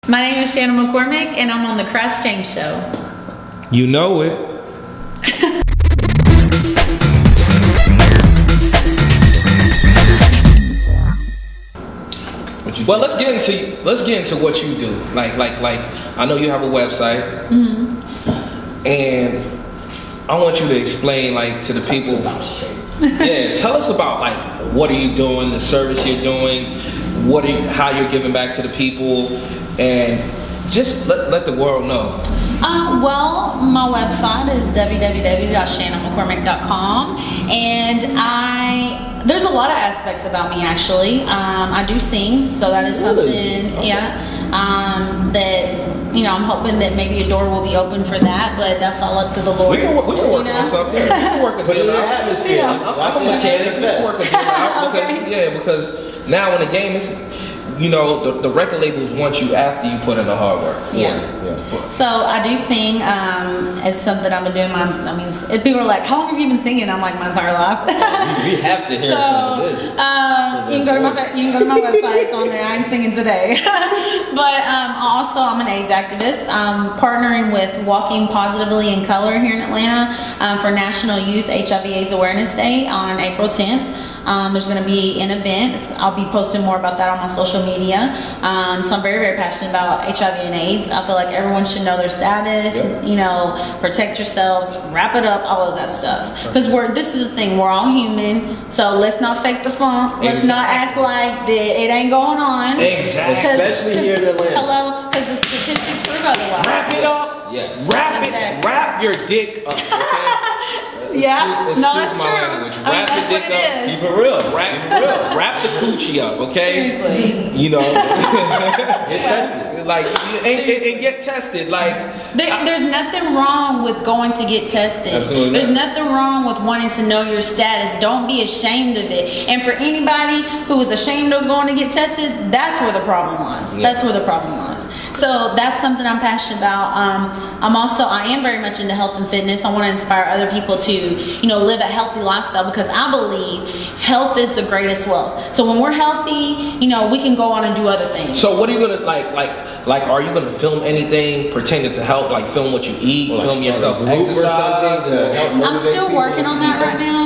My name is Shanna Mccormick, and I'm on the Crash James Show. You know it. Well, let's get into what you do. Like I know you have a website, and I want you to explain to the people. Yeah, tell us about what are you doing, the service you're doing, how you're giving back to the people, and just let the world know. Well, my website is www.shannamccormick.com, and there's a lot of aspects about me actually. I do sing, so that is something, that I'm hoping that maybe a door will be open for that, but that's all up to the Lord. We can work on something. We can work a deal out. Atmosphere. I'm a mechanic. We can work a deal out because now in the game it's. The record labels want you after you put in the hard work. Yeah. So I do sing. It's something I've been doing. People are like, "How long have you been singing?" I'm like, "My entire life." We have to hear some of this. You can go to my website. It's on there. I ain't singing today. But also, I'm an AIDS activist. I'm partnering with Walking Positively in Color here in Atlanta for National Youth HIV/AIDS Awareness Day on April 10th. There's going to be an event. I'll be posting more about that on my social media. So I'm very, very passionate about HIV and AIDS. I feel like everyone should know their status. Yep. Protect yourselves, wrap it up, all of that stuff. Because this is the thing. We're all human. So let's not fake the funk. Let's not act like it ain't going on. Exactly. Especially here in Atlanta. Hello, because the statistics prove otherwise. Wrap it up. Yes. Wrap your dick up. Okay. That's my true. language. Wrap your dick up. Keep it real. Wrap the coochie up, okay? Seriously. Get tested. And get tested. There's nothing wrong with going to get tested. Absolutely There's not. nothing wrong with wanting to know your status. Don't be ashamed of it. And for anybody who is ashamed of going to get tested, that's where the problem lies. Yeah. That's where the problem lies. So that's something I'm passionate about. I am very much into health and fitness. I want to inspire other people to, live a healthy lifestyle, because I believe health is the greatest wealth. So when we're healthy, we can go on and do other things. So what are you gonna are you gonna film anything pertaining to health, film what you eat, film yourself exercise? I'm still working on that right now.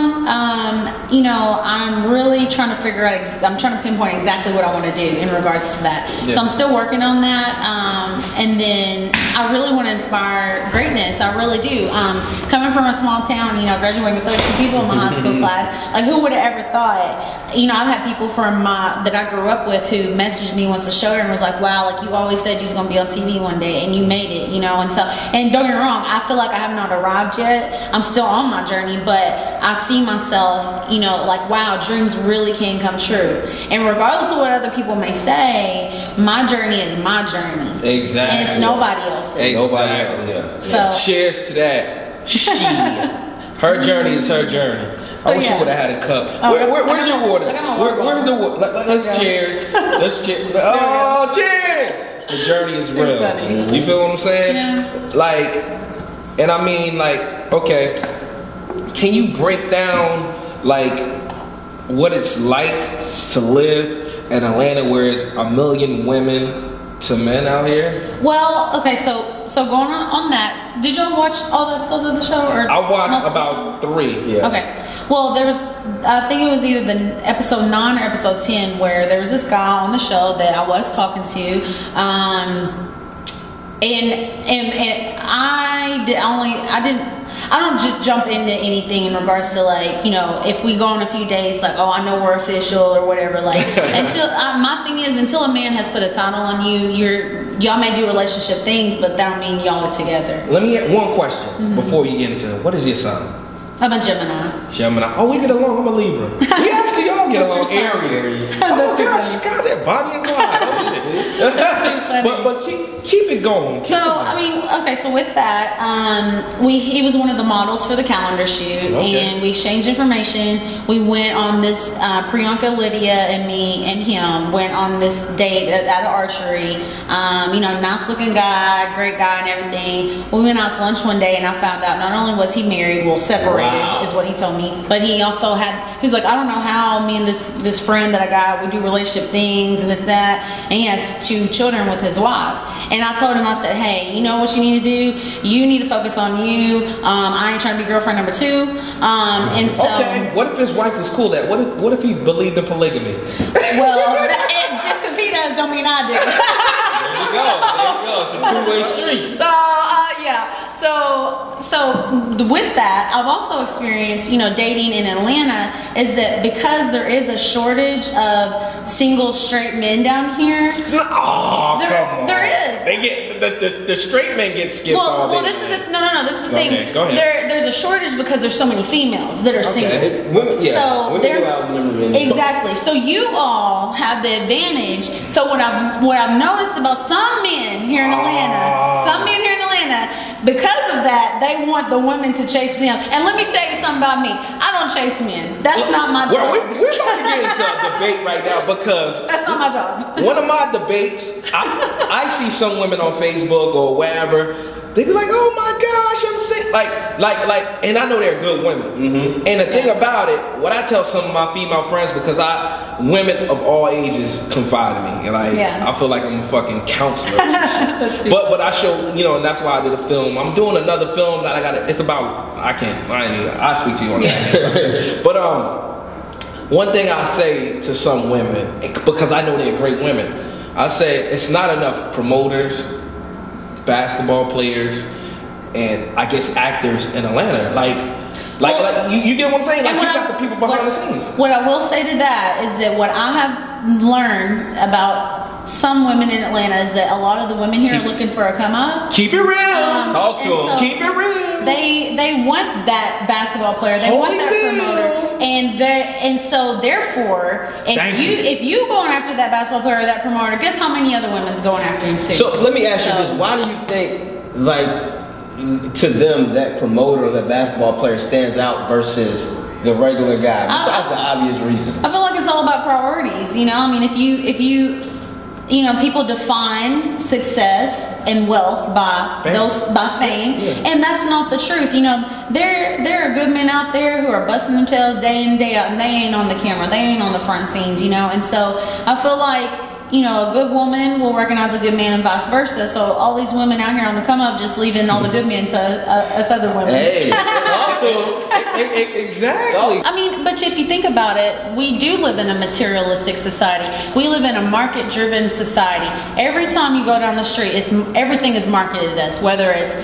I'm really trying to figure out, I'm trying to pinpoint exactly what I want to do in regards to that. Yeah. So I'm still working on that. And then I really want to inspire greatness. I really do. Coming from a small town, graduating with 13 people in my high school class, who would have ever thought? I've had people that I grew up with who messaged me once the show and was like, wow, you always said you was going to be on TV one day and you made it, and don't get me wrong, I feel like I have not arrived yet. I'm still on my journey, but I see myself, wow, dreams really can come true. And regardless of what other people may say, my journey is my journey. Exactly. And it's nobody else's. Exactly. So cheers to that. Her journey is her journey. I wish you would have had a cup. Where's your water? Where's the water? Let's cheers. Let's cheers. Oh, cheers! The journey is real. Funny. You feel what I'm saying? Yeah. Okay. Can you break down what it's like to live in Atlanta, where it's 1 million women to men out here? Well, okay, so going on that, did y'all watch all the episodes of the show? Or I watched about 3. Yeah. Okay. Well, I think it was either the episode 9 or episode 10 where there was this guy on the show that I was talking to, and I don't just jump into anything in regards to if we go on a few days, I know we're official or whatever. My thing is, until a man has put a title on you, y'all may do relationship things, but that don't mean y'all are together. Let me get one question before you get into it. What is your sign? I'm a Gemini. Oh, we get along. I'm a Libra. We actually all get along. Aries. Oh gosh, God, that Bonnie and Clyde. Oh shit. That's too funny. But keep it going. So with that, he was one of the models for the calendar shoot, and we exchanged information. We went on this Priyanka, Lydia, and me and him went on this date at archery. Nice looking guy, great guy, and everything. We went out to lunch one day, and I found out not only was he married, separated. Is what he told me, but he also he's like, I don't know how me and this friend that I got, we do relationship things and this, that, and he has has 2 children with his wife. And I told him, I said, hey, you know what you need to do? You need to focus on you. I ain't trying to be girlfriend number 2. And so, okay, what if his wife was cool? What if he believed in polygamy? Well, just because he does don't mean I do. There you go. It's a two-way street. So yeah. So with that, I've also experienced, dating in Atlanta, is that because there is a shortage of single straight men down here. Oh, come on. There is. They get the straight men get skipped all day. Well, this is the thing. Okay, go ahead. There's a shortage because there's so many females that are single. Women, So women go out and never men. exactly. So you all have the advantage. So what I've noticed about some men here in Atlanta, because of that, they want the women to chase them. And let me tell you something about me. I don't chase men. That's not my job. We're about to get into a debate right now because that's not my job. one of my debates, I see some women on Facebook or wherever. They be like, oh my gosh, I'm sick. Like, and I know they're good women. Mm-hmm. And the thing about it, what I tell some of my female friends, because women of all ages confide in me. Like, I feel like I'm a fucking counselor. but I show, and that's why I did a film. I'm doing another film that it's about, I'll speak to you on that. But one thing I say to some women, because I know they're great women, I say it's not enough promoters, basketball players, and I guess actors in Atlanta. Like you get what I'm saying? Like, you got the people behind the scenes. What I will say to that is that what I have learned about some women in Atlanta is that a lot of the women here are looking for a come up. Keep it real. Talk to them. Keep it real. They want that basketball player. They want that promoter. And so therefore, if you going after that basketball player or that promoter, guess how many other women's going after him too? So let me ask you this: why do you think, to them, that promoter or that basketball player stands out versus the regular guy? Besides the obvious reasons. I feel like it's all about priorities. I mean, if you people define success and wealth by fame, and that's not the truth. There are good men out there who are busting their tails day in and day out, and they ain't on the camera, they ain't on the front scenes, and so I feel like a good woman will recognize a good man and vice versa. So all these women out here on the come up just leaving all the good men to us other women. Hey, exactly. I mean, but if you think about it, we do live in a materialistic society. We live in a market-driven society. Every time you go down the street, everything is marketed to us. Whether it's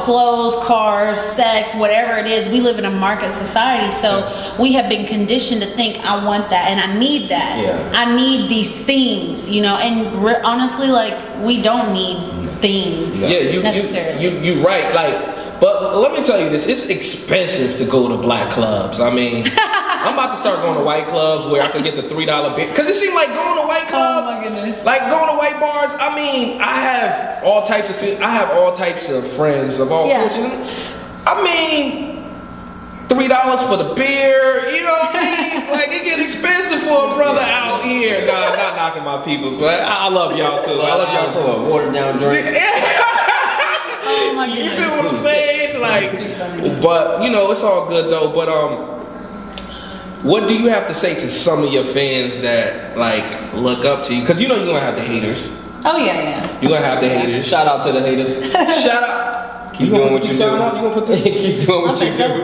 clothes, cars, sex, whatever it is, we live in a market society. So we have been conditioned to think, I want that and I need that. Yeah. I need these things. And honestly, we don't need things. necessarily. You're right. But let me tell you this: it's expensive to go to black clubs. I mean, I'm about to start going to white clubs where I can get the $3 beer. Because it seems like going to white clubs, oh my goodness, like going to white bars. I mean, I have all types of friends of all cultures. I mean, $3 for the beer, you know what I mean? Like, it get expensive for a brother out here. Nah, I'm not knocking my peoples, but I love y'all too. I love y'all too. A watered down drink. Oh my goodness. You feel what I'm saying? But it's all good though. But what do you have to say to some of your fans that look up to you? Because you're gonna have the haters. Oh yeah. You're gonna have the haters. Shout out to the haters. Shout out. Keep doing what you do. You gonna put the keep doing what you do.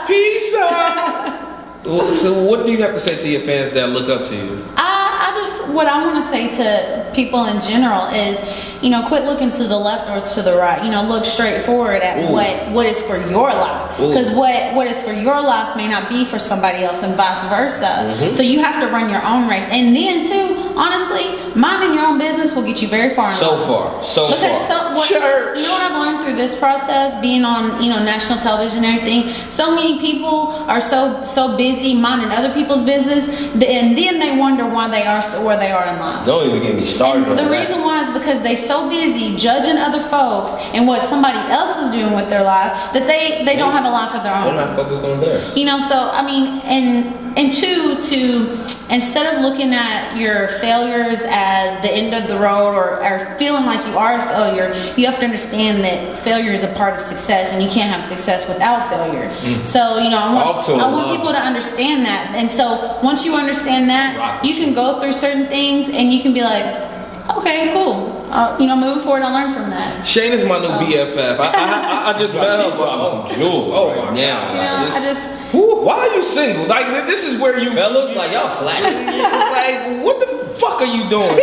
Peace out. So what do you have to say to your fans that look up to you? What I want to say to people in general is, quit looking to the left or to the right. Look straight forward at what is for your life. Because what is for your life may not be for somebody else, and vice versa. Mm-hmm. So you have to run your own race. And then too, honestly, minding your own business will get you very far. So far. Church. You know what I've learned through this process, being on national television and everything. So many people are so busy minding other people's business, and then they wonder why they are where they are in life. Don't even get me started. And the reason why is because they so busy judging other folks and what somebody else is doing with their life that they don't have a life of their own. They're not focused on theirs. So I mean, and two, instead of looking at your failures as the end of the road or feeling like you are a failure, you have to understand that failure is a part of success, and you can't have success without failure. So, you know, I want people to understand that. And so once you understand that, you can go through certain things and you can be like, okay, cool. You know, moving forward, I learned from that. Shane is my new BFF. I just met her, but some jewels right now. Why are you single? Like, this is where you fellas, like, y'all slacking. Like, what the fuck are you doing?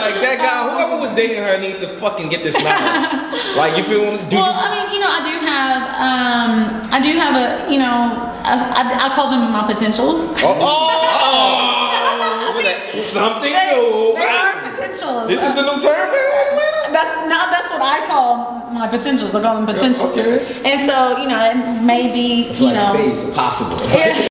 like that guy, whoever was dating her, need to fucking get this knowledge. Like, you feel? Well, I mean, you know, I do have a, you know, I call them my potentials. Something new. They are potentials. This is the new term, man. That's what I call my potentials. I call them potentials. Okay. And so, you know, it may be, It's you like know, space possible. Yeah.